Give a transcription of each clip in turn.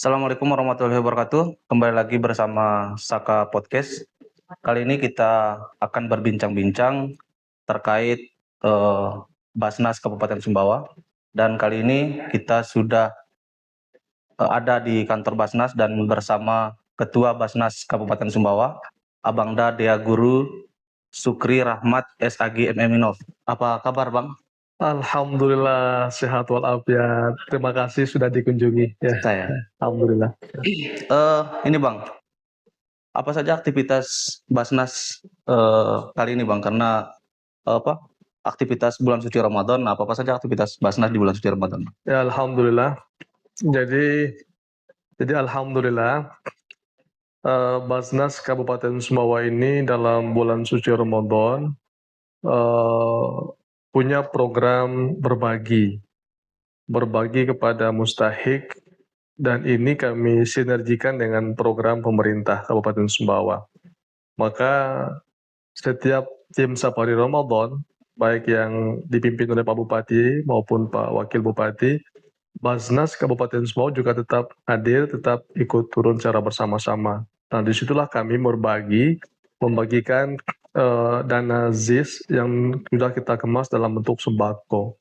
Assalamualaikum warahmatullahi wabarakatuh. Kembali lagi bersama Saka Podcast. Kali ini kita akan berbincang-bincang terkait eh, Basnas Kabupaten Sumbawa. Dan kali ini kita sudah ada di kantor Basnas dan bersama Ketua Basnas Kabupaten Sumbawa, Abangda Dea Guru Sukri Rahmat SAG MM Inov. Apa kabar, Bang? Alhamdulillah sehat walafiat. Terima kasih sudah dikunjungi ya. Saya. Alhamdulillah. Ini Bang, apa saja aktivitas Basnas kali ini Bang? Karena apa aktivitas bulan suci Ramadan, apa saja aktivitas Basnas di bulan suci Ramadan? Ya alhamdulillah. Jadi alhamdulillah Basnas Kabupaten Sumbawa ini dalam bulan suci Ramadan punya program berbagi kepada mustahik, dan ini kami sinergikan dengan program pemerintah Kabupaten Sumbawa. Maka setiap tim Safari Ramadan, baik yang dipimpin oleh Pak Bupati maupun Pak Wakil Bupati, Basnas Kabupaten Sumbawa juga tetap hadir, tetap ikut turun secara bersama-sama. Nah, disitulah kami membagikan dana ZIS yang sudah kita kemas dalam bentuk sembako.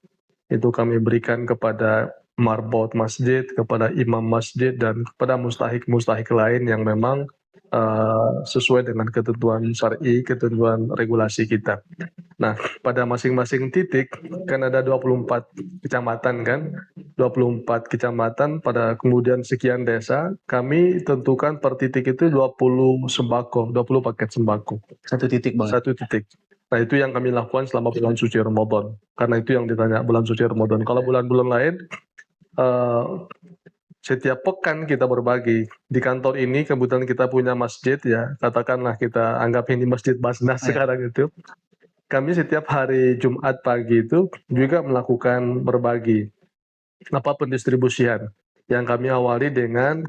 Itu kami berikan kepada marbot masjid, kepada imam masjid, dan kepada mustahik-mustahik lain yang memang sesuai dengan ketentuan syar'i, ketentuan regulasi kita. Nah, pada masing-masing titik kan ada 24 kecamatan kan, 24 kecamatan pada kemudian sekian desa, kami tentukan per titik itu 20 paket sembako. Satu titik Bang. Satu titik. Nah, itu yang kami lakukan selama bulan suci Ramadan. Karena itu yang ditanya bulan suci Ramadan. Kalau bulan-bulan lain setiap pekan kita berbagi. Di kantor ini kebetulan kita punya masjid ya, katakanlah kita anggap ini masjid Basnas sekarang itu. Kami setiap hari Jumat pagi itu juga melakukan berbagi pendistribusian yang kami awali dengan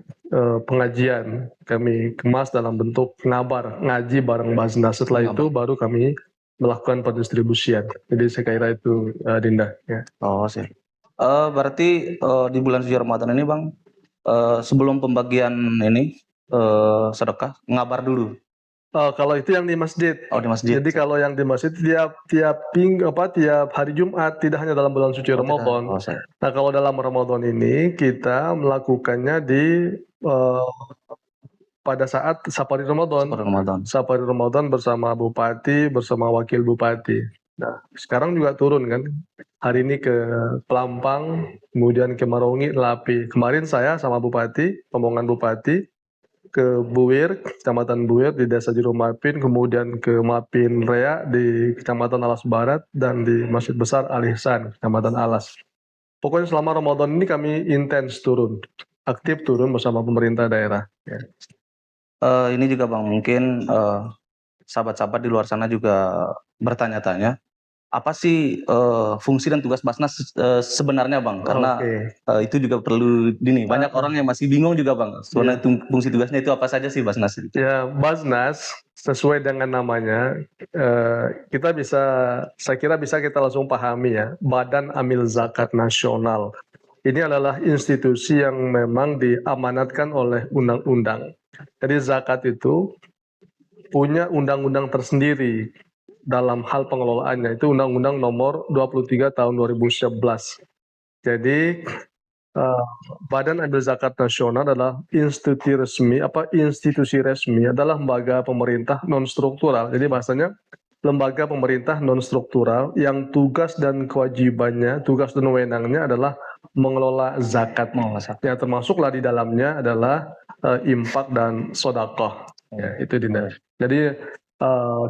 pengajian. Kami kemas dalam bentuk ngaji bareng Basnas. Setelah itu baru kami melakukan pendistribusian. Jadi saya kira itu Dinda. Ya. Oh sih. Berarti di bulan suci Ramadan ini Bang, sebelum pembagian ini sedekah ngabar dulu. Kalau itu yang di masjid. Oh, di masjid. Jadi kalau yang di masjid tiap hari Jumat, tidak hanya dalam bulan suci Ramadan. Nah, kalau dalam Ramadan ini kita melakukannya pada saat Safari Ramadan. Safari Ramadan bersama Bupati, bersama Wakil Bupati. Nah, sekarang juga turun kan. Hari ini ke Pelampang, kemudian ke Marongi, Lapi. Kemarin saya sama Bupati, rombongan Bupati, ke Buwir, Kecamatan Buwir di Desa Jerumapin, kemudian ke Mapin Rea di Kecamatan Alas Barat, dan di Masjid Besar Al Ihsan, Kecamatan Alas. Pokoknya selama Ramadan ini kami intens aktif turun bersama pemerintah daerah. Ya. Ini juga Bang, mungkin sahabat-sahabat di luar sana juga bertanya-tanya, apa sih fungsi dan tugas Basnas sebenarnya Bang? Karena itu juga perlu banyak orang yang masih bingung juga Bang. Sebenarnya fungsi tugasnya itu apa saja sih Basnas? Ya, Basnas sesuai dengan namanya, saya kira bisa kita langsung pahami ya, Badan Amil Zakat Nasional. Ini adalah institusi yang memang diamanatkan oleh undang-undang. Jadi zakat itu punya undang-undang tersendiri dalam hal pengelolaannya, itu Undang-Undang Nomor 23 Tahun 2011. Jadi Badan Amil Zakat Nasional adalah institusi resmi, adalah lembaga pemerintah non struktural. Jadi bahasanya lembaga pemerintah non struktural yang tugas dan kewajibannya, tugas dan wewenangnya adalah mengelola zakat. Ya, termasuklah di dalamnya adalah infak dan sedekah. Ya, itu Dinda. Jadi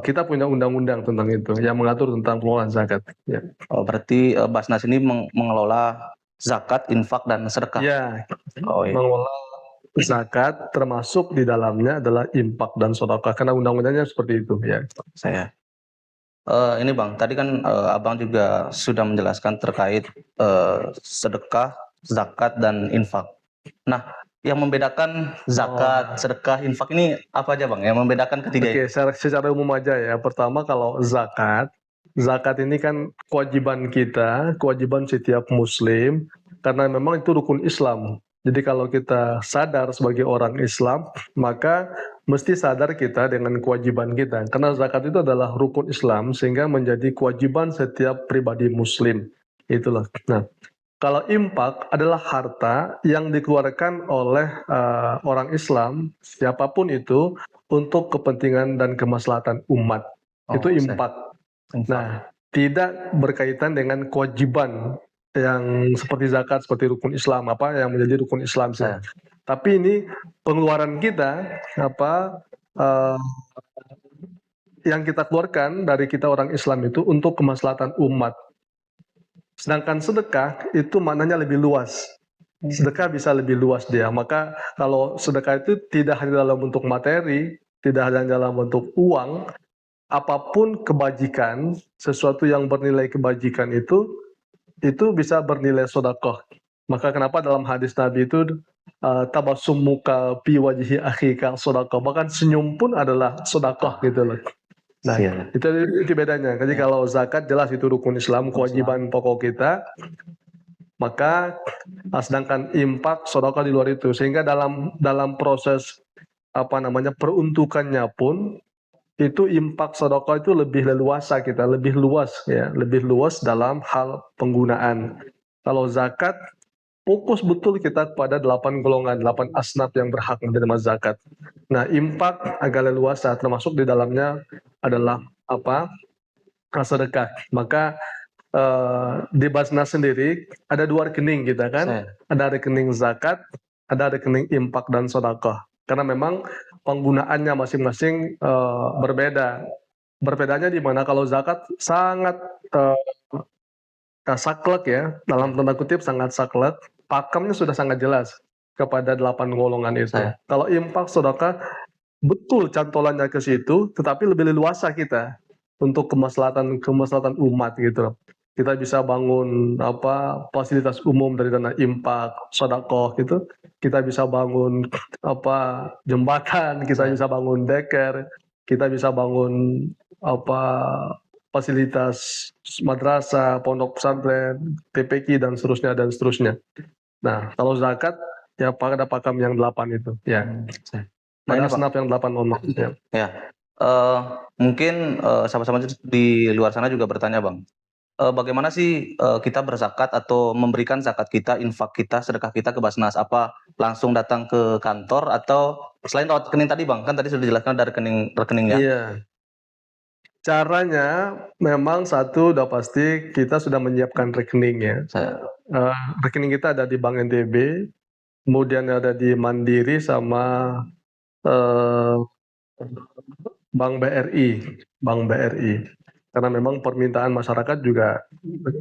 kita punya undang-undang tentang itu yang mengatur tentang pengelolaan zakat. Ya. Oh, berarti Basnas ini mengelola zakat, infak, dan sedekah. Ya, mengelola zakat termasuk di dalamnya adalah infak dan sedekah karena undang-undangnya seperti itu ya. Ini Bang, tadi kan Abang juga sudah menjelaskan terkait sedekah, zakat, dan infak. Nah, yang membedakan zakat, sedekah, infak ini apa aja Bang? Yang membedakan ketiga ini? Secara umum aja ya. Pertama kalau zakat ini kan kewajiban kita, kewajiban setiap muslim, karena memang itu rukun Islam. Jadi kalau kita sadar sebagai orang Islam, maka mesti sadar kita dengan kewajiban kita. Karena zakat itu adalah rukun Islam, sehingga menjadi kewajiban setiap pribadi Muslim. Itulah. Nah, kalau infak adalah harta yang dikeluarkan oleh orang Islam, siapapun itu, untuk kepentingan dan kemaslahatan umat. Itu infak. Nah, tidak berkaitan dengan kewajiban yang seperti zakat, seperti rukun Islam, apa yang menjadi rukun Islam sih. Tapi ini pengeluaran kita, eh, yang kita keluarkan dari kita orang Islam itu untuk kemaslahatan umat. Sedangkan sedekah itu maknanya lebih luas. Sedekah bisa lebih luas dia. Maka kalau sedekah itu tidak hanya dalam bentuk materi, tidak hanya dalam bentuk uang, apapun kebajikan, sesuatu yang bernilai kebajikan itu bisa bernilai sedekah. Maka kenapa dalam hadis Nabi itu tabassumuka fi wajhi akhika sedekah. Bahkan senyum pun adalah sedekah gitu loh. Nah, itu bedanya. Jadi kalau zakat jelas itu rukun Islam, kewajiban pokok kita. Maka sedangkan infak sedekah di luar itu. Sehingga dalam proses peruntukannya pun itu infak sedekah itu lebih leluasa kita, lebih luas ya, lebih luas dalam hal penggunaan. Kalau zakat fokus betul kita kepada 8 golongan, 8 asnaf yang berhak menerima zakat. Nah, infak agak leluasa, termasuk di dalamnya adalah sedekah. Maka di Basnas sendiri ada 2 rekening kita kan, ada rekening zakat, ada rekening infak dan sedekah. Karena memang penggunaannya masing-masing berbeda. Berbedanya di mana kalau zakat sangat saklek ya, dalam tanda kutip sangat saklek, pakemnya sudah sangat jelas kepada 8 golongan itu. Kalau infak sedekah betul cantolannya ke situ, tetapi lebih leluasa kita untuk kemaslahatan umat gitu. Kita bisa bangun fasilitas umum dari dana infak, sedekah gitu. Kita bisa bangun jembatan, kita bisa bangun deker, kita bisa bangun fasilitas madrasah, pondok pesantren, PPQ dan seterusnya. Nah, kalau zakat ya pada pakam yang 8 itu ya. Pada asnaf yang 8 nomor. Ya. Mungkin sahabat-sahabat di luar sana juga bertanya, Bang. Bagaimana sih kita berzakat atau memberikan zakat kita, infak kita, sedekah kita ke Basnas? Apa langsung datang ke kantor atau selain lewat rekening tadi, Bang? Kan tadi sudah dijelaskan ada rekeningnya. Iya. Caranya memang satu udah pasti kita sudah menyiapkan rekening ya. Rekening kita ada di Bank NTB, kemudian ada di Mandiri sama Bank BRI. Karena memang permintaan masyarakat juga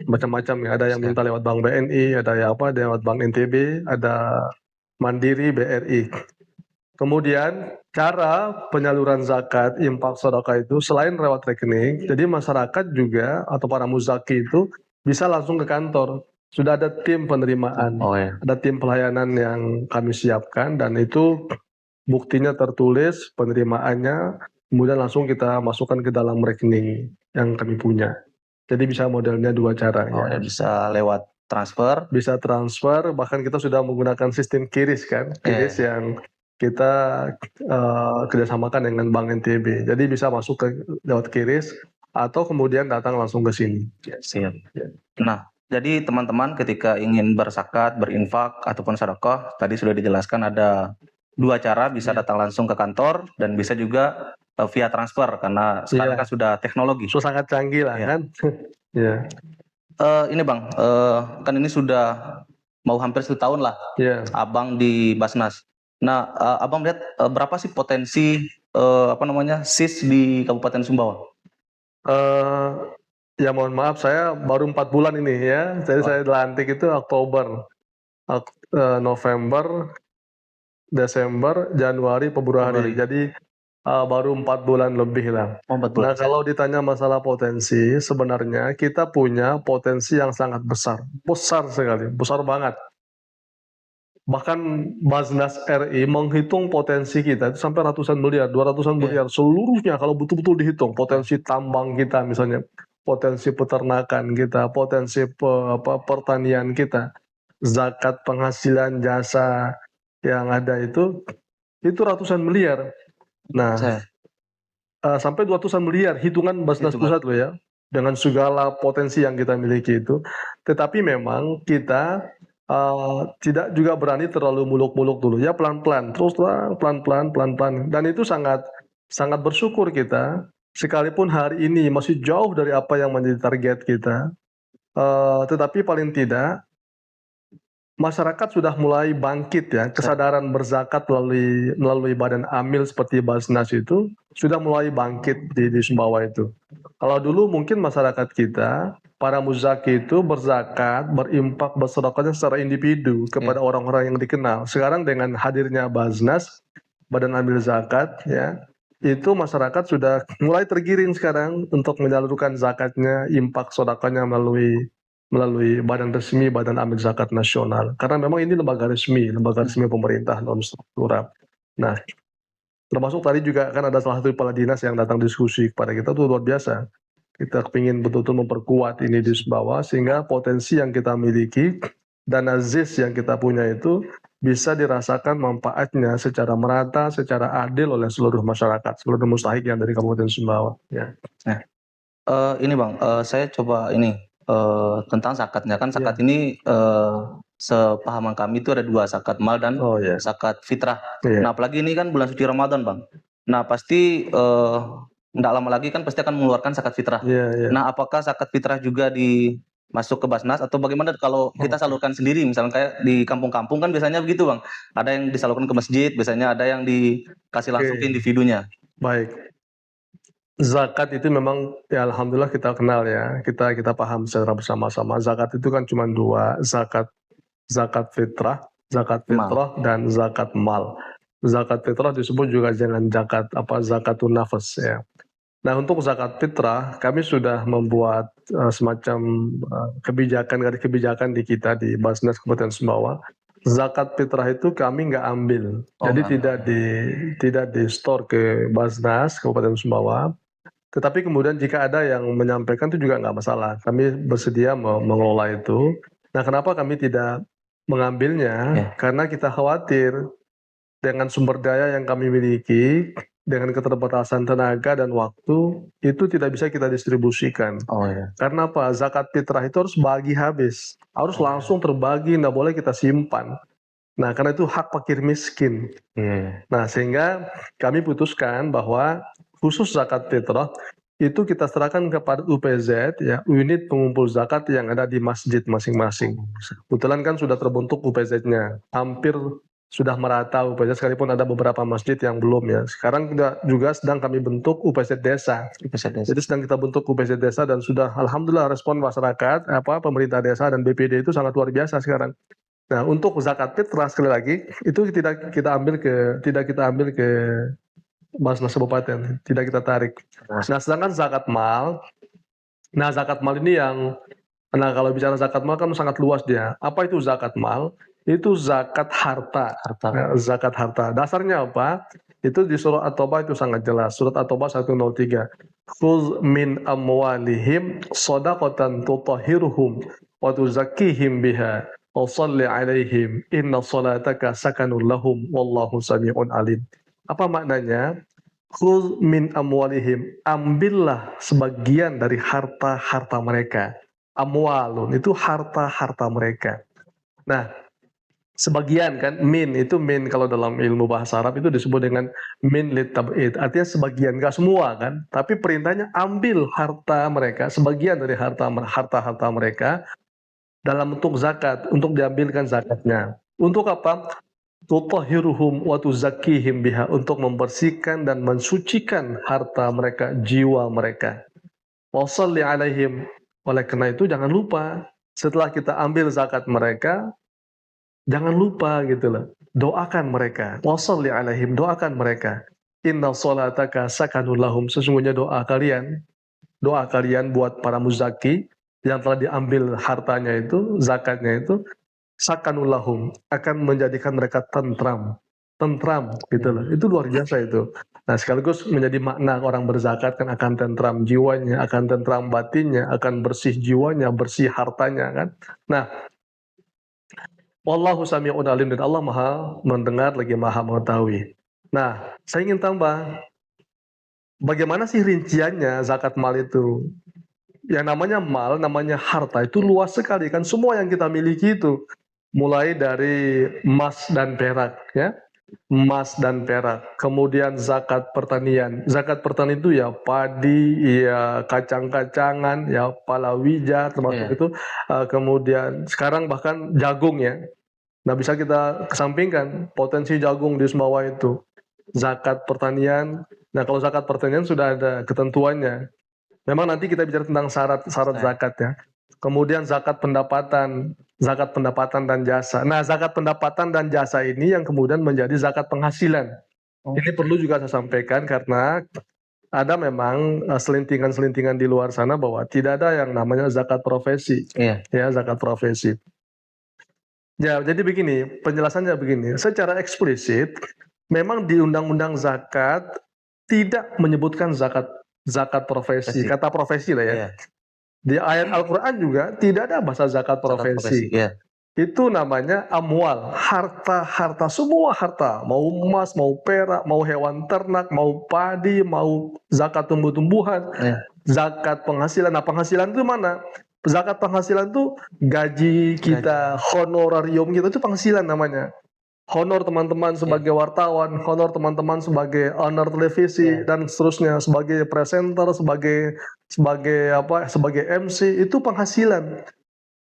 macam-macam ya. Ada yang minta lewat Bank BNI, ada yang lewat Bank NTB, ada Mandiri, BRI. Kemudian cara penyaluran zakat, infak, sedekah itu selain lewat rekening, jadi masyarakat juga atau para muzaki itu bisa langsung ke kantor. Sudah ada tim penerimaan, ada tim pelayanan yang kami siapkan dan itu buktinya tertulis penerimaannya, kemudian langsung kita masukkan ke dalam rekening yang kami punya. Jadi bisa modelnya 2 cara. Ya. Bisa lewat transfer. Bisa transfer, bahkan kita sudah menggunakan sistem QRIS kan, QRIS yang kita kerjasamakan dengan Bank NTB. Jadi bisa masuk lewat QRIS atau kemudian datang langsung ke sini. Siap. Nah, jadi teman-teman ketika ingin berzakat, berinfak ataupun sedekah, tadi sudah dijelaskan ada 2 cara, bisa datang langsung ke kantor dan bisa juga via transfer karena sekarang kan sudah teknologi. Sangat canggih lah kan. Ya. Ini Bang, kan ini sudah mau hampir 1 tahun lah, Abang di Basnas. Nah, Abang melihat berapa sih potensi SIS di Kabupaten Sumbawa? Ya mohon maaf, saya baru 4 bulan ini ya. Jadi saya dilantik itu Oktober, November, Desember, Januari, Februari. Jadi baru 4 bulan lebih lah. Nah, kalau ditanya masalah potensi, sebenarnya kita punya potensi yang sangat besar sekali, besar banget. Bahkan Basnas RI menghitung potensi kita itu sampai ratusan miliar, 200-an miliar seluruhnya kalau betul-betul dihitung. Potensi tambang kita misalnya, potensi peternakan kita, potensi pertanian kita. zakat penghasilan jasa yang ada itu ratusan miliar. Nah, sampai ratusan miliar hitungan Basnas Pusat loh ya, dengan segala potensi yang kita miliki itu. Tetapi memang kita tidak juga berani terlalu muluk-muluk dulu ya, pelan-pelan, terus pelan-pelan. Dan itu sangat bersyukur kita, sekalipun hari ini masih jauh dari apa yang menjadi target kita, tetapi paling tidak masyarakat sudah mulai bangkit ya, kesadaran berzakat melalui badan amil seperti Basnas itu sudah mulai bangkit di Sumbawa itu. Kalau dulu mungkin masyarakat kita, para muzaki itu berzakat, berimpak, bersedekahnya secara individu kepada orang-orang yang dikenal. Sekarang dengan hadirnya Basnas, badan amil zakat ya, itu masyarakat sudah mulai tergiring sekarang untuk menyalurkan zakatnya, impak sedekahnya melalui badan resmi, badan amil zakat nasional. Karena memang ini lembaga resmi pemerintah non struktural. Nah, termasuk tadi juga kan ada salah satu kepala dinas yang datang diskusi kepada kita, tuh luar biasa. Kita ingin betul-betul memperkuat ini di bawah sehingga potensi yang kita miliki, dana ZIS yang kita punya itu bisa dirasakan manfaatnya secara merata, secara adil oleh seluruh masyarakat, seluruh mustahik yang dari Kabupaten Sumbawa. Ya. Ini Bang, saya coba ini tentang zakatnya. Kan zakat ini sepahaman kami itu ada 2, zakat mal dan zakat fitrah. Nah, apalagi ini kan bulan suci Ramadan, Bang. Nah, pasti nggak lama lagi kan pasti akan mengeluarkan zakat fitrah. Nah, apakah zakat fitrah juga masuk ke Basnas atau bagaimana kalau kita salurkan sendiri, misalnya kayak di kampung-kampung kan biasanya begitu, Bang. Ada yang disalurkan ke masjid, biasanya ada yang dikasih langsung ke individunya. Baik. Zakat itu memang ya alhamdulillah kita kenal ya, kita paham secara bersama-sama. Zakat itu kan cuma 2, zakat fitrah dan zakat mal. Zakat fitrah disebut juga dengan zakatun nafas ya. Nah, untuk zakat fitrah kami sudah membuat semacam kebijakan di kita di Basnas Kabupaten Sumbawa. Zakat fitrah itu kami nggak ambil, jadi tidak di store ke Basnas Kabupaten Sumbawa. Tetapi kemudian jika ada yang menyampaikan itu juga nggak masalah. Kami bersedia mengelola itu. Nah, kenapa kami tidak mengambilnya? Karena kita khawatir dengan sumber daya yang kami miliki, dengan keterbatasan tenaga dan waktu, itu tidak bisa kita distribusikan. Karena apa? Zakat fitrah itu harus bagi habis. Harus langsung terbagi, nggak boleh kita simpan. Nah, karena itu hak fakir miskin. Nah, sehingga kami putuskan bahwa khusus zakat fitrah itu kita serahkan kepada UPZ ya, unit pengumpul zakat yang ada di masjid masing-masing. Kebetulan kan sudah terbentuk UPZ-nya, hampir sudah merata UPZ, sekalipun ada beberapa masjid yang belum ya. Sekarang juga sedang kami bentuk UPZ desa. Jadi sedang kita bentuk UPZ desa dan sudah alhamdulillah respon masyarakat, pemerintah desa dan BPD itu sangat luar biasa sekarang. Nah, untuk zakat fitrah sekali lagi itu tidak kita ambil ke Basnas Kabupaten, tidak kita tarik. Nah, sedangkan zakat mal ini kalau bicara zakat mal kan sangat luas dia. Apa itu zakat mal? Itu zakat harta. Ya, zakat harta. Dasarnya apa? Itu di surat At-Taubah itu sangat jelas. Surat At-Taubah 103. Khudz min amwalihim shadaqatan tutahhiruhum wa tuzakkihim biha wa shalli 'alaihim inna salataka sakanun lahum wallahu samii'un alim. Apa maknanya? Khudz min amwalihim, ambillah sebagian dari harta-harta mereka. Amwalun itu harta-harta mereka. Nah, sebagian kan, min kalau dalam ilmu bahasa Arab itu disebut dengan min litab'id, artinya sebagian, gak semua kan, tapi perintahnya ambil harta mereka, sebagian dari harta-harta mereka dalam bentuk zakat, untuk diambilkan zakatnya. Untuk apa? Tutahhiruhum wa tuzakkihim biha, untuk membersihkan dan mensucikan harta mereka, jiwa mereka. Wa shalli 'alaihim, oleh karena itu jangan lupa setelah kita ambil zakat mereka, jangan lupa gitu loh, doakan mereka. Wa shalli 'alaihim, doakan mereka. Inna sholataka sakanun lahum, sesungguhnya doa kalian buat para muzaki yang telah diambil hartanya itu, zakatnya itu, sakanul lahum, akan menjadikan mereka tentram gitu loh. Itu luar biasa itu. Nah, sekaligus menjadi makna orang berzakat kan akan tentram jiwanya, akan tentram batinnya, akan bersih jiwanya, bersih hartanya kan. Nah, Wallahu sami'un alim, dan Allah Maha mendengar lagi Maha mengetahui. Nah, saya ingin tambah, bagaimana sih rinciannya zakat mal itu? Yang namanya mal, namanya harta itu luas sekali kan, semua yang kita miliki itu, mulai dari emas dan perak ya. Emas dan perak, kemudian zakat pertanian. Zakat pertanian itu ya padi, ya kacang-kacangan, ya palawija termasuk Iya. itu. Kemudian sekarang bahkan jagung ya. Nah, bisa kita kesampingkan potensi jagung di Sumbawa itu. Zakat pertanian. Nah, kalau zakat pertanian sudah ada ketentuannya. Memang nanti kita bicara tentang syarat zakat ya. Kemudian zakat pendapatan dan jasa. Nah, zakat pendapatan dan jasa ini yang kemudian menjadi zakat penghasilan. Ini perlu juga saya sampaikan karena ada memang selintingan-selintingan di luar sana bahwa tidak ada yang namanya zakat profesi. Iya. Ya, zakat profesi. Ya, jadi begini, penjelasannya begini. Secara eksplisit, memang di Undang-Undang Zakat tidak menyebutkan zakat profesi, kata profesi lah ya. Iya. Di ayat Al-Quran juga tidak ada bahasa zakat profesi. Iya. Itu namanya amwal, harta, semua harta, mau emas, mau perak, mau hewan ternak, mau padi, mau zakat tumbuh-tumbuhan, Iya. zakat penghasilan. Nah, penghasilan itu mana? Zakat penghasilan itu gaji kita, honorarium kita itu penghasilan namanya. Honor teman-teman sebagai wartawan, honor teman-teman sebagai owner televisi dan seterusnya, sebagai presenter, sebagai MC, itu penghasilan.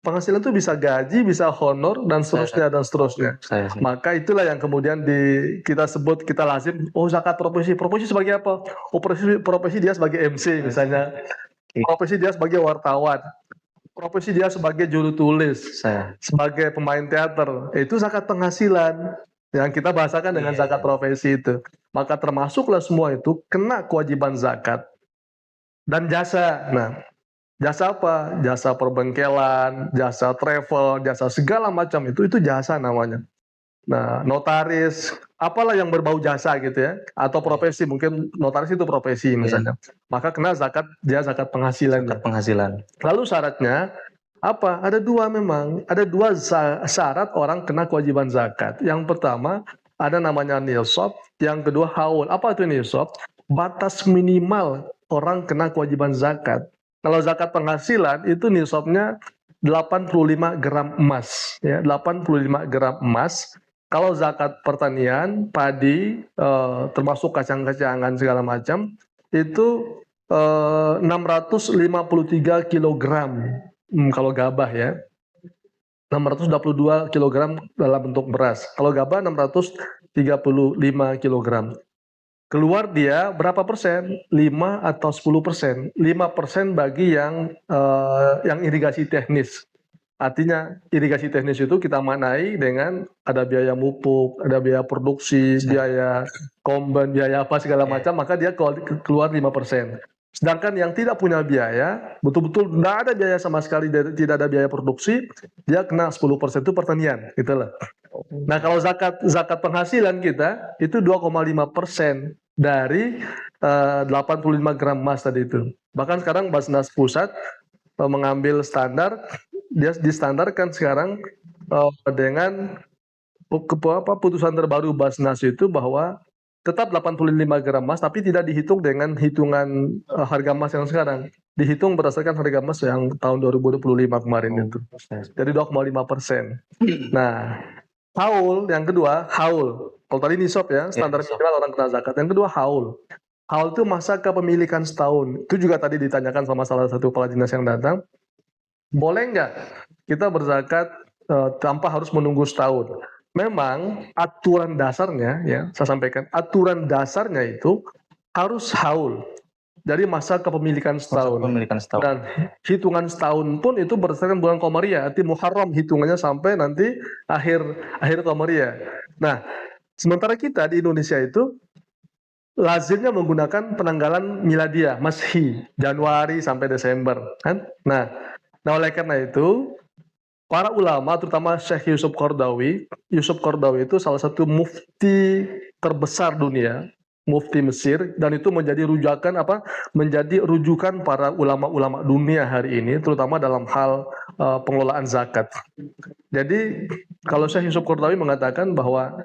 Penghasilan itu bisa gaji, bisa honor dan seterusnya. Maka itulah yang kemudian kita sebut, kita lazim, oh zakat profesi. Profesi sebagai apa? Oh, profesi dia sebagai MC misalnya. Profesi dia sebagai wartawan. Profesi dia sebagai juru tulis, sebagai pemain teater, itu zakat penghasilan yang kita bahasakan dengan zakat profesi itu. Maka termasuklah semua itu kena kewajiban zakat. Dan jasa, nah jasa apa? Jasa perbengkelan, jasa travel, jasa segala macam itu jasa namanya. Nah, notaris, apalah yang berbau jasa gitu ya, atau profesi, mungkin notaris itu profesi misalnya. Maka kena zakat, dia zakat penghasilan. Lalu syaratnya apa? Ada dua memang, ada dua syarat orang kena kewajiban zakat. Yang pertama ada namanya nisab, yang kedua haul. Apa itu nisab? Batas minimal orang kena kewajiban zakat. Kalau zakat penghasilan itu nisabnya 85 gram emas, ya, 85 gram emas. Kalau zakat pertanian, padi, termasuk kacang-kacangan segala macam, itu 653 kilogram. Kalau gabah ya, 622 kilogram dalam bentuk beras. Kalau gabah 635 kilogram. Keluar dia berapa persen? 5 atau 10%. 5% bagi yang irigasi teknis. Artinya irigasi teknis itu kita manai dengan ada biaya mupuk, ada biaya produksi, biaya komben, biaya apa segala macam, maka dia keluar 5%. Sedangkan yang tidak punya biaya, betul-betul tidak ada biaya sama sekali, tidak ada biaya produksi, dia kena 10% itu pertanian, gitu lah. Nah, kalau zakat penghasilan kita itu 2,5% dari 85 gram emas tadi itu. Bahkan sekarang Basnas Pusat mengambil standar, dia distandarkan sekarang dengan putusan terbaru Basnas itu bahwa tetap 85 gram emas, tapi tidak dihitung dengan hitungan harga emas yang sekarang. Dihitung berdasarkan harga emas yang tahun 2025 kemarin itu. Jadi 2,5%. Nah, haul yang kedua, haul. Kalau tadi nisab ya, standar minimal orang kena zakat. Yang kedua haul. Haul itu masa kepemilikan setahun. Itu juga tadi ditanyakan sama salah satu kepala dinas yang datang. Boleh nggak kita berzakat tanpa harus menunggu setahun? Memang aturan dasarnya, ya saya sampaikan, aturan dasarnya itu harus haul. Dari masa kepemilikan setahun. Dan hitungan setahun pun itu berdasarkan bulan Qamariyah, arti Muharram hitungannya sampai nanti akhir Qamariyah. Nah, sementara kita di Indonesia itu lazimnya menggunakan penanggalan miladiah, Masehi, Januari sampai Desember, kan? Nah, oleh karena itu para ulama, terutama Syekh Yusuf Qaradawi itu salah satu mufti terbesar dunia, mufti Mesir, dan itu menjadi rujukan para ulama-ulama dunia hari ini, terutama dalam hal pengelolaan zakat. Jadi kalau Syekh Yusuf Qaradawi mengatakan bahwa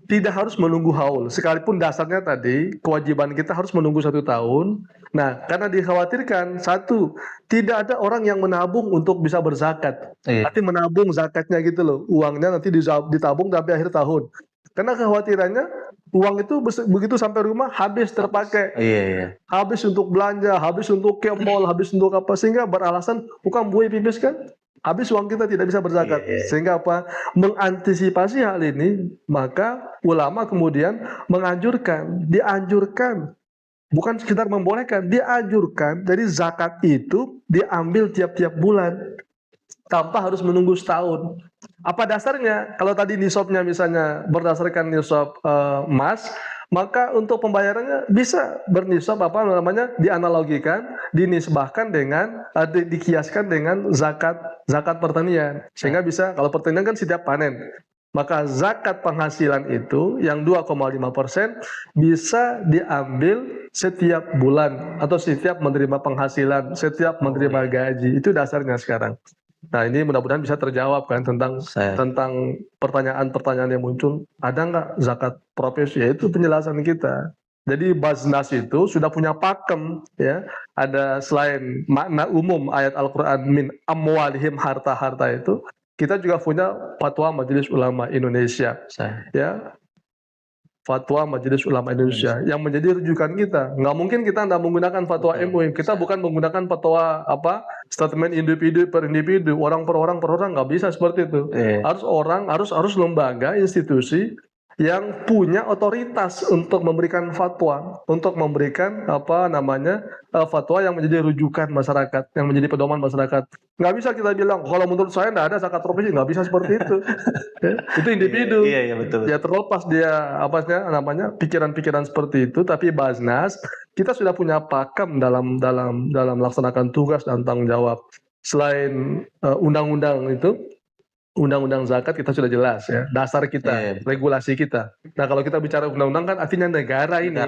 tidak harus menunggu haul, sekalipun dasarnya tadi kewajiban kita harus menunggu 1 tahun. Nah, karena dikhawatirkan satu, tidak ada orang yang menabung untuk bisa berzakat. Iya. Nanti menabung zakatnya gitu loh, uangnya nanti ditabung sampai akhir tahun. Karena kekhawatirannya uang itu begitu sampai rumah habis terpakai, Iya. habis untuk belanja, habis untuk ke mall, habis untuk apa, sehingga beralasan bukan buaya pipis kan, habis uang kita tidak bisa berzakat. Iya. Sehingga apa? Mengantisipasi hal ini, maka ulama kemudian dianjurkan, bukan sekedar membolehkan, dianjurkan. Jadi zakat itu diambil tiap-tiap bulan tanpa harus menunggu setahun. Apa dasarnya? Kalau tadi nisabnya misalnya berdasarkan nisab emas, maka untuk pembayarannya bisa bernisab dianalogikan, dinisbahkan dengan dikiaskan dengan zakat pertanian. Sehingga bisa, kalau pertanian kan setiap panen, maka zakat penghasilan itu yang 2,5% bisa diambil setiap bulan atau setiap menerima penghasilan, setiap menerima gaji. Itu dasarnya sekarang. Nah, ini mudah-mudahan bisa terjawab kan tentang pertanyaan-pertanyaan yang muncul. Ada nggak zakat profesi? Ya, itu penjelasan kita. Jadi Baznas itu sudah punya pakem, ya. Ada selain makna umum ayat Al-Quran min amwalihim, harta-harta itu, kita juga punya fatwa Majelis Ulama Indonesia, ya. Fatwa Majelis Ulama Indonesia yang menjadi rujukan kita. Nggak mungkin kita nggak menggunakan fatwa MUI. Kita bukan menggunakan fatwa statement individu per individu, orang per orang nggak bisa seperti itu. Harus lembaga, institusi yang punya otoritas untuk memberikan fatwa, untuk memberikan fatwa yang menjadi rujukan masyarakat, yang menjadi pedoman masyarakat. Nggak bisa kita bilang kalau menurut saya nggak ada zakat profesi, nggak bisa seperti itu. Ya, itu individu. Iya, betul. Ya, terlepas dia pikiran-pikiran seperti itu, tapi Baznas kita sudah punya pakem dalam melaksanakan tugas dan tanggung jawab. Selain undang-undang zakat kita sudah jelas, ya, dasar kita, regulasi kita. Nah, kalau kita bicara undang-undang kan artinya negara ini.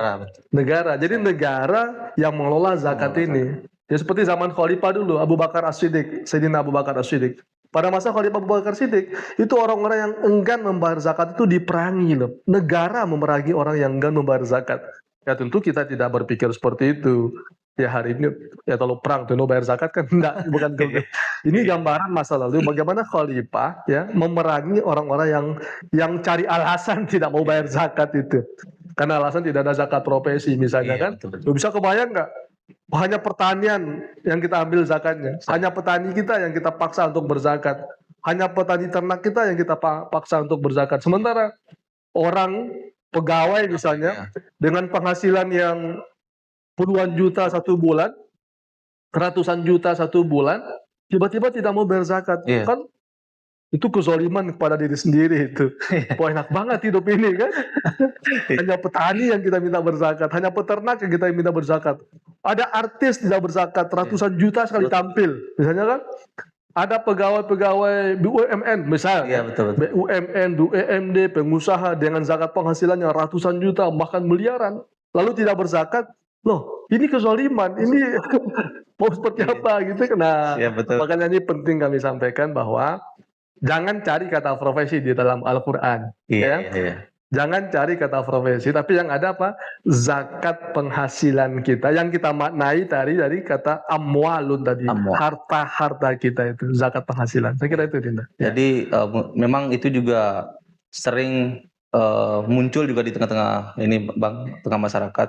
Negara. Jadi negara yang mengelola zakat ini. Ya, seperti zaman Khalifah dulu, Abu Bakar As-Siddiq, Sayyidina Abu Bakar As-Siddiq. Pada masa Khalifah Abu Bakar Siddiq, itu orang-orang yang enggan membayar zakat itu diperangi loh. Negara memerangi orang yang enggan membayar zakat. Ya, tentu kita tidak berpikir seperti itu. Ya, hari ini ya kalau perang tuh bayar zakat kan enggak, bukan gitu. Ini gambaran masa lalu bagaimana Khalifah ya memerangi orang-orang yang cari alasan tidak mau bayar zakat itu. Karena alasan tidak ada zakat profesi misalnya, kan. Lu bisa kebayang nggak? Hanya pertanian yang kita ambil zakatnya, hanya petani kita yang kita paksa untuk berzakat, hanya petani ternak kita yang kita paksa untuk berzakat. Sementara orang pegawai misalnya dengan penghasilan yang puluhan juta satu bulan, ratusan juta satu bulan, tiba-tiba tidak mau bayar zakat, kan itu kezaliman kepada diri sendiri itu. Wah, enak banget hidup ini kan. Hanya petani yang kita minta berzakat, hanya peternak yang kita minta berzakat. Ada artis tidak berzakat, ratusan juta sekali tampil, misalnya kan. Ada pegawai-pegawai BUMN, misalnya BUMN, BUMD, pengusaha dengan zakat penghasilannya ratusan juta, bahkan miliaran, lalu tidak berzakat. Loh, ini kezaliman, ini mau seperti apa gitu. Nah, makanya ini penting kami sampaikan bahwa jangan cari kata profesi di dalam Al-Quran. Jangan cari kata profesi, tapi yang ada apa? Zakat penghasilan kita, yang kita maknai dari kata amwalun tadi, harta-harta kita itu, zakat penghasilan. Saya kira itu, Dinda. Jadi memang itu juga sering muncul juga di tengah-tengah ini, Bang, tengah masyarakat,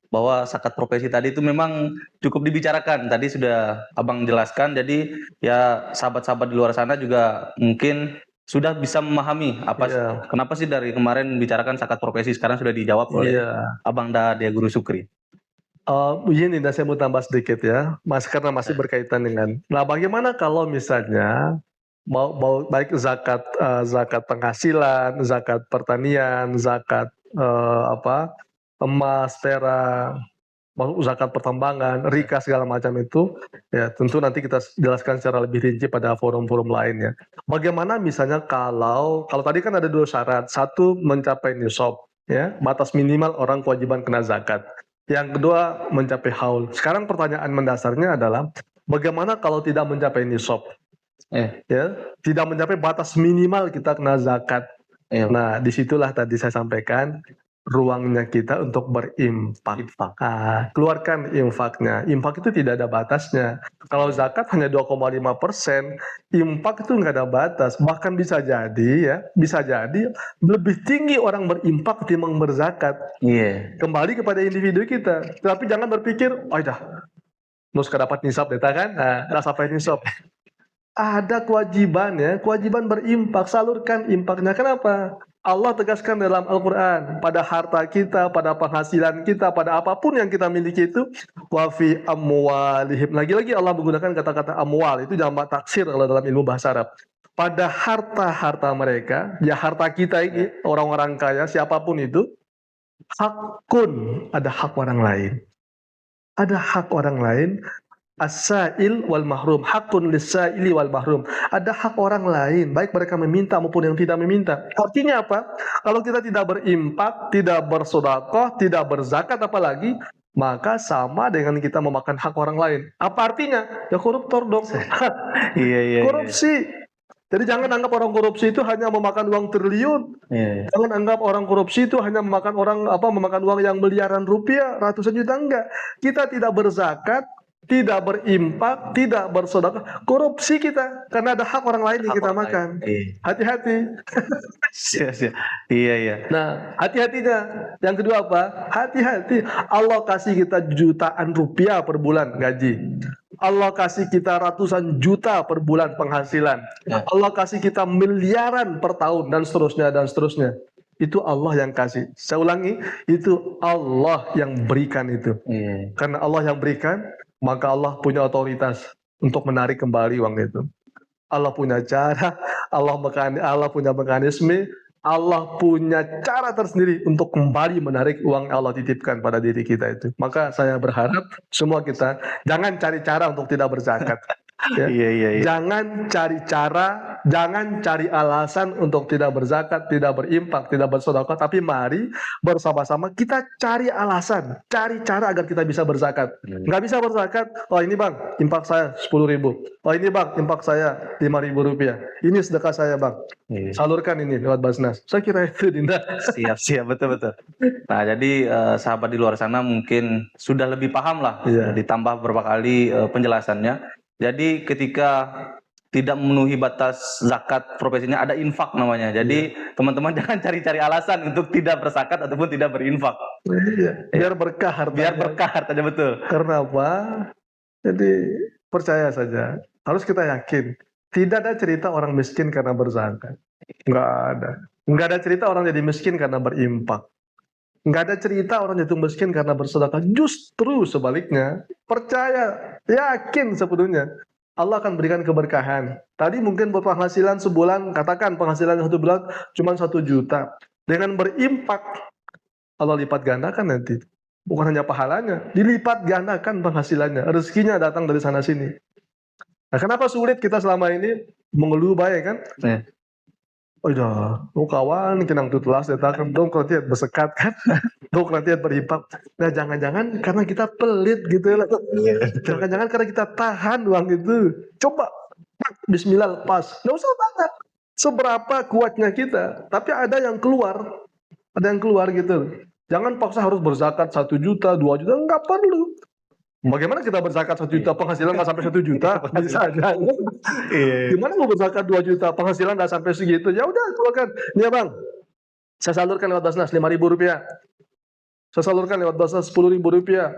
bahwa zakat profesi tadi itu memang cukup dibicarakan. Tadi sudah Abang jelaskan, jadi ya sahabat-sahabat di luar sana juga mungkin sudah bisa memahami kenapa sih dari kemarin bicarakan zakat profesi, sekarang sudah dijawab oleh Abang Dia Guru Sukri. Begini, saya mau tambah sedikit ya, karena masih berkaitan dengan. Nah, bagaimana kalau misalnya baik zakat penghasilan, zakat pertanian, zakat emas, perak, zakat pertambangan, rika, segala macam itu, ya tentu nanti kita jelaskan secara lebih rinci pada forum-forum lainnya. Bagaimana misalnya kalau tadi kan ada 2 syarat, satu mencapai nisab, ya, batas minimal orang kewajiban kena zakat. Yang kedua mencapai haul. Sekarang pertanyaan mendasarnya adalah bagaimana kalau tidak mencapai nisab? Ya, tidak mencapai batas minimal kita kena zakat. Nah, disitulah tadi saya sampaikan ruangnya kita untuk berimpak. Keluarkan infaknya. Infak itu tidak ada batasnya. Kalau zakat hanya 2,5%, infak itu nggak ada batas. Bahkan bisa jadi lebih tinggi orang berimpak ketimbang berzakat. Kembali kepada individu kita. Tapi jangan berpikir, oh dah, nus dapat nisab deta kan? Nah, sampai nisab. Ada kewajiban berimpak, salurkan impaknya. Kenapa? Allah tegaskan dalam Al-Quran, pada harta kita, pada penghasilan kita, pada apapun yang kita miliki itu, wa fi amwalihim. Lagi-lagi Allah menggunakan kata-kata amwal, itu jamak taksir kalau dalam ilmu bahasa Arab. Pada harta-harta mereka, ya harta kita ini, orang-orang kaya, siapapun itu, hakun, ada hak orang lain. Ada hak orang lain, as-sa'il wal mahrum, hakun lis-sa'ili wal mahrum. Ada hak orang lain, baik mereka meminta maupun yang tidak meminta. Artinya apa? Kalau kita tidak berimpak, tidak bersedekah, tidak berzakat apalagi, maka sama dengan kita memakan hak orang lain. Apa artinya? Ya koruptor dong. Korupsi. Jadi jangan anggap orang korupsi itu hanya memakan uang triliun. Jangan anggap orang korupsi itu hanya memakan uang yang miliaran rupiah, ratusan juta, enggak. Kita tidak berzakat, tidak berimpak, tidak bersedekah, korupsi kita karena ada hak orang lain yang kita makan. Hati-hati. Iya. Nah, hati-hatinya. Yang kedua apa? Hati-hati. Allah kasih kita jutaan rupiah per bulan gaji. Allah kasih kita ratusan juta per bulan penghasilan. Allah kasih kita miliaran per tahun dan seterusnya. Itu Allah yang kasih. Saya ulangi, itu Allah yang berikan itu. Karena Allah yang berikan, maka Allah punya otoritas untuk menarik kembali uang itu. Allah punya cara, Allah punya mekanisme, Allah punya cara tersendiri untuk kembali menarik uang yang Allah titipkan pada diri kita itu. Maka saya berharap semua kita jangan cari cara untuk tidak berzakat. Iya. Jangan cari alasan untuk tidak berzakat, tidak berimpak, tidak bersedekah, tapi mari bersama-sama kita cari alasan, cari cara agar kita bisa berzakat. Nggak bisa berzakat, oh ini bang, impak saya 10.000. Oh ini bang, impak saya 5.000 rupiah. Ini sedekah saya bang. Salurkan ini lewat Basnas. Saya kira itu, Dinda. Siap, betul. Nah, jadi sahabat di luar sana mungkin sudah lebih paham lah, ditambah beberapa kali penjelasannya. Jadi ketika tidak memenuhi batas zakat profesinya, ada infak namanya. Jadi teman-teman jangan cari-cari alasan untuk tidak berzakat ataupun tidak berinfak. Biar berkah hartanya. Biar berkah hartanya, betul. Karena apa? Jadi percaya saja. Harus kita yakin. Tidak ada cerita orang miskin karena berzakat. Nggak ada. Nggak ada cerita orang jadi miskin karena berimpak. Nggak ada cerita orang jatuh miskin karena bersedekah. Justru sebaliknya, percaya, yakin sepenuhnya Allah akan berikan keberkahan. Tadi mungkin penghasilan sebulan, katakan penghasilan 1 bulan cuma 1 juta. Dengan berimpak, Allah lipat gandakan nanti. Bukan hanya pahalanya, dilipat gandakan penghasilannya. Rezekinya datang dari sana sini. Nah, kenapa sulit kita selama ini mengeluh baik kan? Oh iya, kawan kinang tutulas detakan dong kelatihan bersekat kan, dong kelatihan berimpak. Nah jangan-jangan karena kita pelit gitu ya, jangan-jangan karena kita tahan uang itu. Coba, Bismillah lepas, nggak usah banyak. Seberapa kuatnya kita, tapi ada yang keluar gitu. Jangan paksa harus berzakat 1 juta, 2 juta, nggak perlu. Bagaimana kita berzakat 1 juta penghasilan nggak sampai 1 juta? Bisa aja. Gimana mau berzakat 2 juta penghasilan nggak sampai segitu? Ya udah keluarkan. Nih bang, saya salurkan lewat Basnas 5.000 rupiah. Saya salurkan lewat Basnas 10.000 rupiah.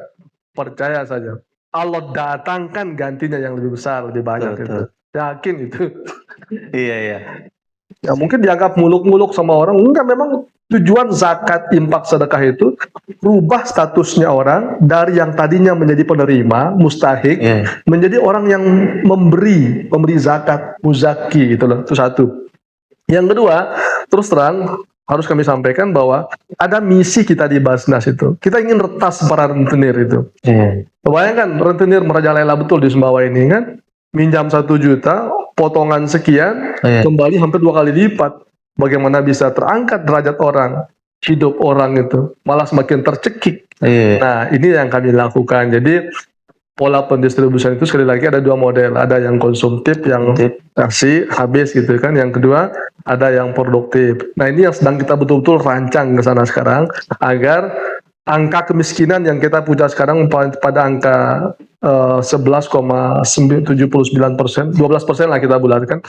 Percaya saja. Allah datangkan gantinya yang lebih besar, lebih banyak itu. Yakin itu. Iya. Ya mungkin dianggap muluk-muluk sama orang. Enggak, memang tujuan zakat, infak, sedekah itu rubah statusnya orang dari yang tadinya menjadi penerima, mustahik, menjadi orang yang memberi zakat, muzaki gitu loh. Itu satu. Yang kedua, terus terang harus kami sampaikan bahwa ada misi kita di Basnas itu. Kita ingin retas para rentenir itu. Bayangkan rentenir merajalela betul di Sumbawa ini kan, minjam 1 juta, potongan sekian, kembali hampir 2 kali lipat. Bagaimana bisa terangkat derajat orang, hidup orang itu, malah semakin tercekik. Nah, ini yang kami lakukan. Jadi, pola pendistribusian itu sekali lagi ada dua model, ada yang konsumtif yang kasih habis gitu kan, yang kedua ada yang produktif. Nah ini yang sedang kita betul-betul rancang ke sana sekarang agar angka kemiskinan yang kita punya sekarang pada angka 11,79%, 12% lah kita bulatkan,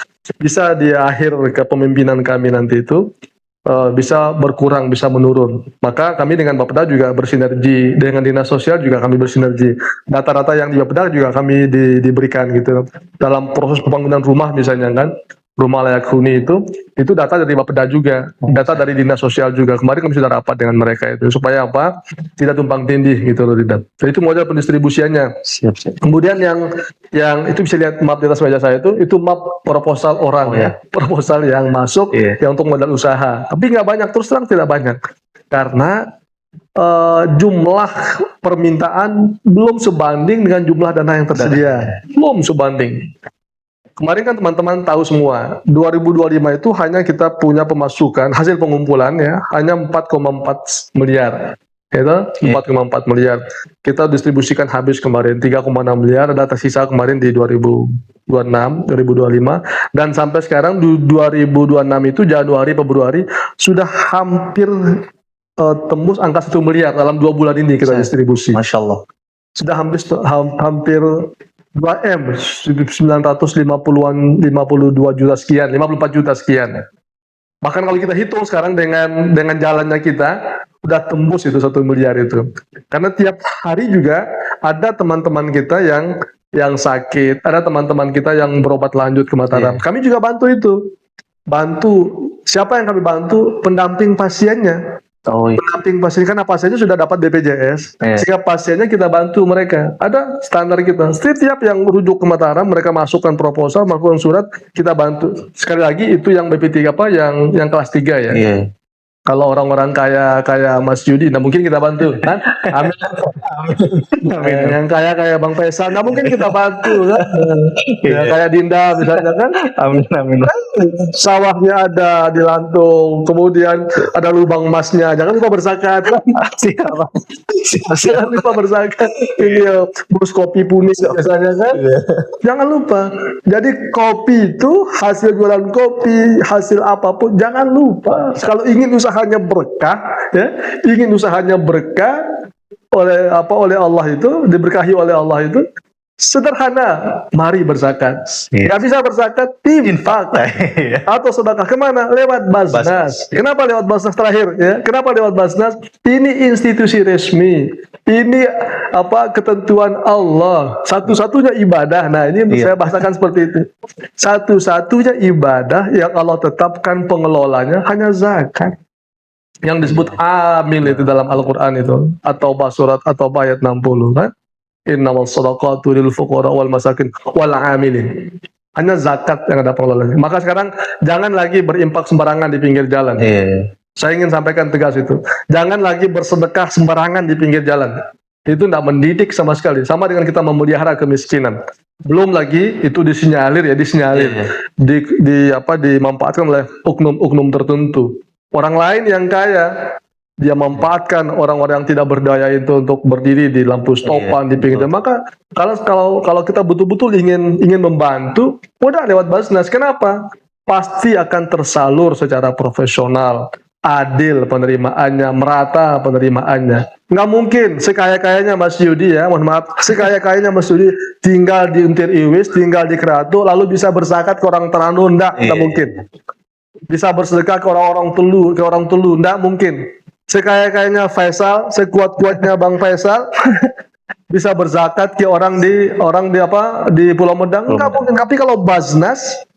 bisa di akhir kepemimpinan kami nanti itu bisa berkurang, bisa menurun. Maka kami dengan Bapeda juga bersinergi, dengan Dinas Sosial juga kami bersinergi. Data-data yang di Bapeda juga kami diberikan gitu. Dalam proses pembangunan rumah misalnya kan, rumah layak huni itu data dari Bapeda juga, data dari Dinas Sosial juga. Kemarin kami sudah rapat dengan mereka itu, supaya apa? Tidak tumpang tindih gitu loh, Didan. Jadi itu model pendistribusiannya. Siap. Kemudian yang itu bisa lihat map di atas meja saya itu map proposal orang ya, proposal yang masuk yang untuk modal usaha. Tapi nggak banyak, terus terang tidak banyak, karena jumlah permintaan belum sebanding dengan jumlah dana yang tersedia, belum sebanding. Kemarin kan teman-teman tahu semua, 2025 itu hanya kita punya pemasukan hasil pengumpulan ya hanya 4,4 miliar. Itu 4,4 miliar. Kita distribusikan habis kemarin 3,6 miliar, ada tersisa kemarin di 2026, 2025, dan sampai sekarang di 2026 itu Januari, Februari sudah hampir tembus angka 1 miliar dalam 2 bulan ini kita distribusi. Masya Allah. Sudah hampir 2M, 950-an, 52 juta sekian, 54 juta sekian. Bahkan kalau kita hitung sekarang dengan jalannya kita, udah tembus itu 1 miliar itu. Karena tiap hari juga ada teman-teman kita yang sakit, ada teman-teman kita yang berobat lanjut ke Mataram. Kami juga bantu itu. Siapa yang kami bantu? Pendamping pasiennya. Pendamping pasien, karena pasiennya sudah dapat BPJS, sehingga pasiennya kita bantu mereka. Ada standar kita. Setiap yang rujuk ke Mataram, mereka masukkan proposal, masukkan surat, kita bantu. Sekali lagi itu yang BP3 yang kelas 3 ya. Kalau orang-orang kaya Mas Yudi, nah mungkin kita bantu, kan? Amin. Yang kaya Bang Faisal, nah mungkin kita bantu, kan? Yang kaya Dinda misalnya, kan? Amin. Sawahnya ada di Lantung, kemudian ada lubang emasnya, jangan lupa berzakat. Jangan lupa berzakat. Ini bus kopi Punis biasanya kan? Jangan lupa. Jadi kopi itu hasil jualan kopi, hasil apapun, jangan lupa. Kalau ingin usahanya berkah, ya, ingin usahanya berkah oleh Allah itu, diberkahi oleh Allah itu, sederhana, mari berzakat. Nggak bisa berzakat, infak atau sedekah kemana? Lewat Basnas. Kenapa lewat Basnas terakhir? Ya, kenapa lewat Basnas? Ini institusi resmi. Ini ketentuan Allah. Satu-satunya ibadah. Nah ini saya bahasakan seperti itu. Satu-satunya ibadah yang Allah tetapkan pengelolanya hanya zakat. Yang disebut amil itu dalam Al-Quran itu, atau surat atau ayat 60 kan, innamal shadaqatu lil fuqara wal masakin wal amilin. Hanya zakat yang ada pengelolanya. Maka sekarang jangan lagi berimpak sembarangan di pinggir jalan. Saya ingin sampaikan tegas itu, jangan lagi bersedekah sembarangan di pinggir jalan. Itu tidak mendidik sama sekali, sama dengan kita memelihara kemiskinan. Belum lagi itu disinyalir, dimanfaatkan oleh oknum-oknum tertentu. Orang lain yang kaya, dia memanfaatkan orang-orang yang tidak berdaya itu untuk berdiri di lampu stopan di pinggir jalan. Maka kalau kita betul-betul ingin membantu, udah lewat Basnas. Kenapa? Pasti akan tersalur secara profesional, adil penerimaannya, merata penerimaannya. Nggak mungkin sekaya-kayanya Mas Yudi ya, mohon maaf, sekaya-kayanya Mas Yudi tinggal di Untir Iwis, tinggal di Keratu, lalu bisa berzakat ke orang Teranun, nggak mungkin. Bisa bersedekah ke orang telu, nggak mungkin. Sekaya-kayanya Faisal, sekuat-kuatnya Bang Faisal, bisa berzakat ke orang di Pulau Medang, nggak mungkin. Tapi kalau Basnas,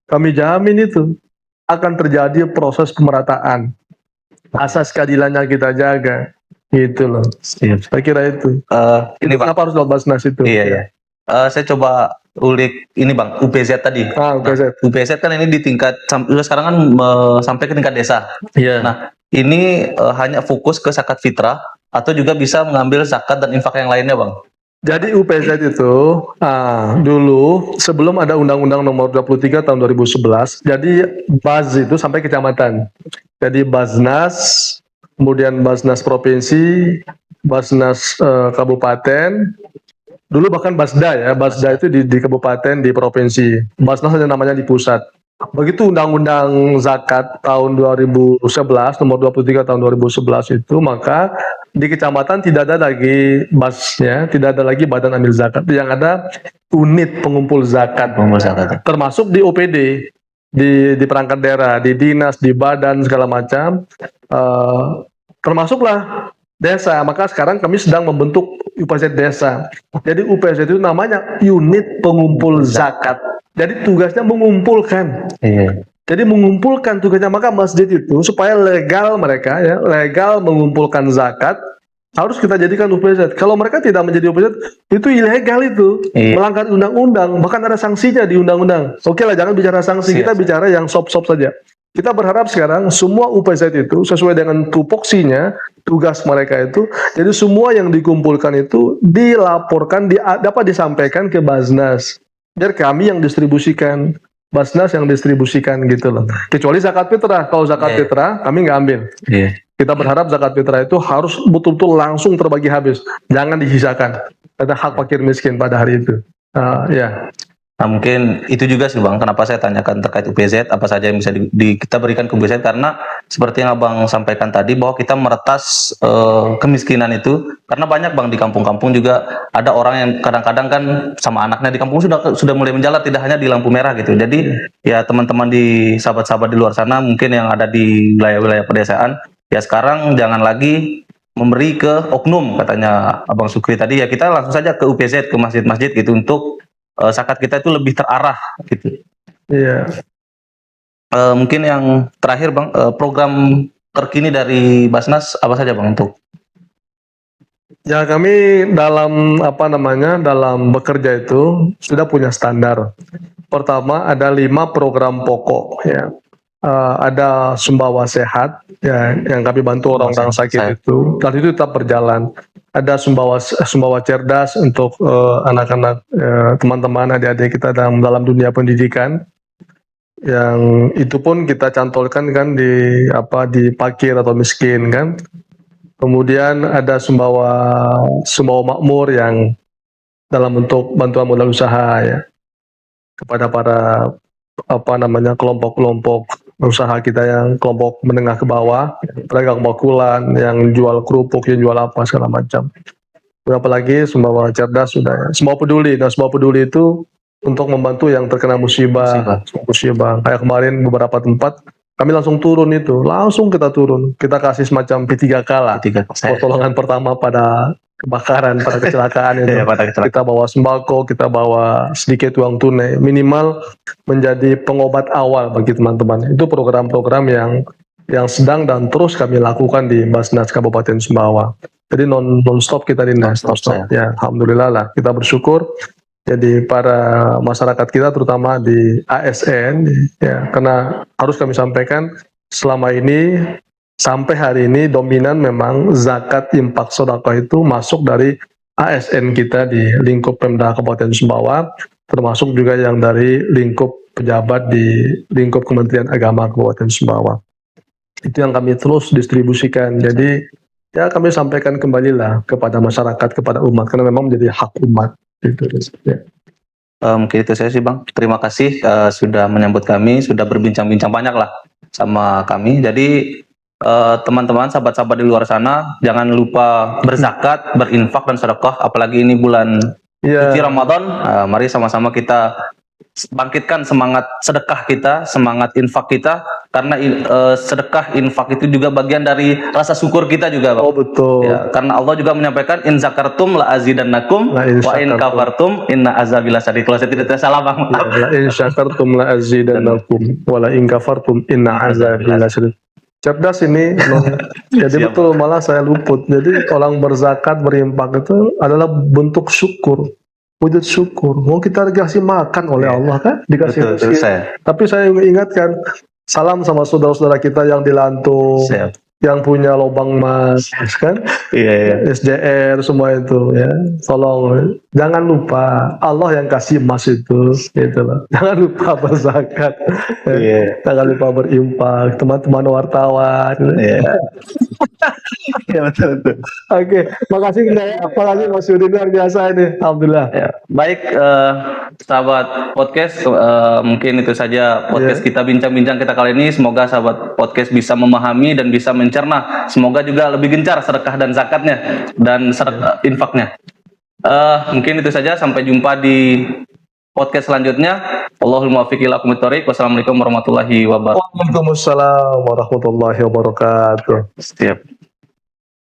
kami jamin itu akan terjadi proses pemerataan. Asas keadilannya kita jaga, gitu loh. Saya kira itu. Ini kenapa harus lewat Basnas itu? Saya coba ulik ini Bang, UPZ tadi. UPZ kan ini di tingkat, sekarang kan sampai ke tingkat desa. Nah, ini hanya fokus ke zakat fitrah atau juga bisa mengambil zakat dan infak yang lainnya Bang? Jadi UPZ itu dulu sebelum ada Undang-Undang Nomor 23 tahun 2011, jadi Baz itu sampai kecamatan. Jadi Basnas, kemudian Basnas Provinsi, Basnas Kabupaten, Dulu bahkan Basda ya, Basda itu di kabupaten, di provinsi. Basnas hanya namanya di pusat. Begitu Undang-Undang Zakat tahun 2011, nomor 23 tahun 2011 itu, maka di kecamatan tidak ada lagi basnya, tidak ada lagi badan amil zakat. Yang ada unit pengumpul zakat. Termasuk di OPD, di perangkat daerah, di dinas, di badan, segala macam. Termasuklah desa. Maka sekarang kami sedang membentuk UPZ desa. Jadi UPZ itu namanya unit pengumpul zakat. Jadi tugasnya mengumpulkan. Jadi mengumpulkan tugasnya, maka masjid itu supaya legal mereka ya, legal mengumpulkan zakat, harus kita jadikan UPZ. Kalau mereka tidak menjadi UPZ, itu ilegal itu, melanggar undang-undang, bahkan ada sanksinya di undang-undang. Oke lah, jangan bicara sanksi, kita bicara yang sop-sop saja. Kita berharap sekarang semua UPZ itu sesuai dengan tupoksinya, tugas mereka itu, jadi semua yang dikumpulkan itu dilaporkan, dapat disampaikan ke Basnas. Biar kami yang distribusikan, Basnas yang distribusikan gitu loh. Kecuali zakat fitrah. Kalau zakat fitrah kami nggak ambil. Kita berharap zakat fitrah itu harus betul-betul langsung terbagi habis, jangan disisakan. Ada hak fakir miskin pada hari itu. Nah, mungkin itu juga sih Bang, kenapa saya tanyakan terkait UPZ, apa saja yang bisa kita berikan ke UPZ, karena seperti yang Abang sampaikan tadi, bahwa kita meretas kemiskinan itu, karena banyak Bang di kampung-kampung juga ada orang yang kadang-kadang kan sama anaknya di kampung sudah mulai menjalar, tidak hanya di lampu merah gitu. Jadi ya teman-teman di sahabat-sahabat di luar sana mungkin yang ada di wilayah-wilayah pedesaan, ya sekarang jangan lagi memberi ke oknum, katanya Abang Sukri tadi, ya kita langsung saja ke UPZ, ke masjid-masjid gitu, untuk zakat kita itu lebih terarah gitu. Iya. Mungkin yang terakhir Bang, program terkini dari Basnas apa saja Bang untuk? Ya, kami dalam dalam bekerja itu sudah punya standar. Pertama, ada 5 program pokok ya. Ada Sumbawa Sehat ya, yang kami bantu orang-orang sakit itu, dan itu tetap berjalan. Ada Sumbawa Cerdas untuk anak-anak, teman-teman, adik-adik kita dalam dunia pendidikan. Yang itu pun kita cantolkan kan di fakir atau miskin kan. Kemudian ada Sumbawa Makmur yang dalam bentuk bantuan modal usaha ya, kepada para kelompok-kelompok usaha kita yang kelompok menengah ke bawah, pedagang bakulan, yang jual kerupuk, yang jual apa segala macam. Berapa lagi Sumbawa Cerdas sudah ya. Sumbawa Peduli. Nah, Sumbawa Peduli itu untuk membantu yang terkena musibah. Kayak kemarin beberapa tempat kami langsung turun itu, langsung kita turun. Kita kasih semacam P3K lah. Pertolongan pertama pada kebakaran, pada kecelakaan itu. Kita bawa sembako, kita bawa sedikit uang tunai, minimal menjadi pengobat awal bagi teman-teman. Itu program-program yang sedang dan terus kami lakukan di Basnas Kabupaten Sumbawa. Jadi non-stop kita di non-stop. Ya, alhamdulillah lah, kita bersyukur. Jadi para masyarakat kita terutama di ASN ya, karena harus kami sampaikan selama ini sampai hari ini dominan memang zakat infak sedekah itu masuk dari ASN kita di lingkup Pemda Kabupaten Sumbawa, termasuk juga yang dari lingkup pejabat di lingkup Kementerian Agama Kabupaten Sumbawa. Itu yang kami terus distribusikan. Jadi ya kami sampaikan kembalilah kepada masyarakat, kepada umat, karena memang menjadi hak umat. Gitu, ya. Mungkin itu saya sih Bang. Terima kasih sudah menyambut kami, sudah berbincang-bincang banyak lah sama kami. Jadi teman-teman, sahabat-sahabat di luar sana, jangan lupa berzakat, berinfak dan sedekah. Apalagi ini bulan suci Ramadan. Mari sama-sama kita bangkitkan semangat sedekah kita, semangat infak kita, karena sedekah infak itu juga bagian dari rasa syukur kita juga Bang. Oh betul ya, karena Allah juga menyampaikan in zakartum la azidannakum wa in kafartum inna azabi lasyadid. Kalau saya tidak salah Bang. La in syakartum la azidannakum wa la in kafartum inna azabi lasyadid. Cerdas ini jadi betul, malah saya luput. Jadi orang berzakat, berinfak itu adalah bentuk syukur, wujud syukur. Mau kita dikasih makan oleh Allah kan, dikasih rezeki. Tapi saya ingatkan, salam sama saudara-saudara kita yang di Lantung, yang punya lubang emas kan, Iya. SJR semua itu ya, tolong jangan lupa Allah yang kasih emas itu gitu loh. Jangan lupa berzakat, ya. Iya. Jangan lupa berinfak, teman-teman wartawan. Iya. Iya, betul. Oke, makasih Mas Yudi, luar biasa ini, alhamdulillah. Ya, baik, sahabat podcast, mungkin itu saja podcast kita bincang-bincang kita kali ini. Semoga sahabat podcast bisa memahami dan bisa mencerna. Semoga juga lebih gencar sedekah dan zakatnya dan infaknya. Mungkin itu saja. Sampai jumpa di podcast selanjutnya. Allahul muwaffiq ila aqwamit thoriq. Wassalamualaikum warahmatullahi wabarakatuh. Waalaikumsalam warahmatullahi wabarakatuh. Siap.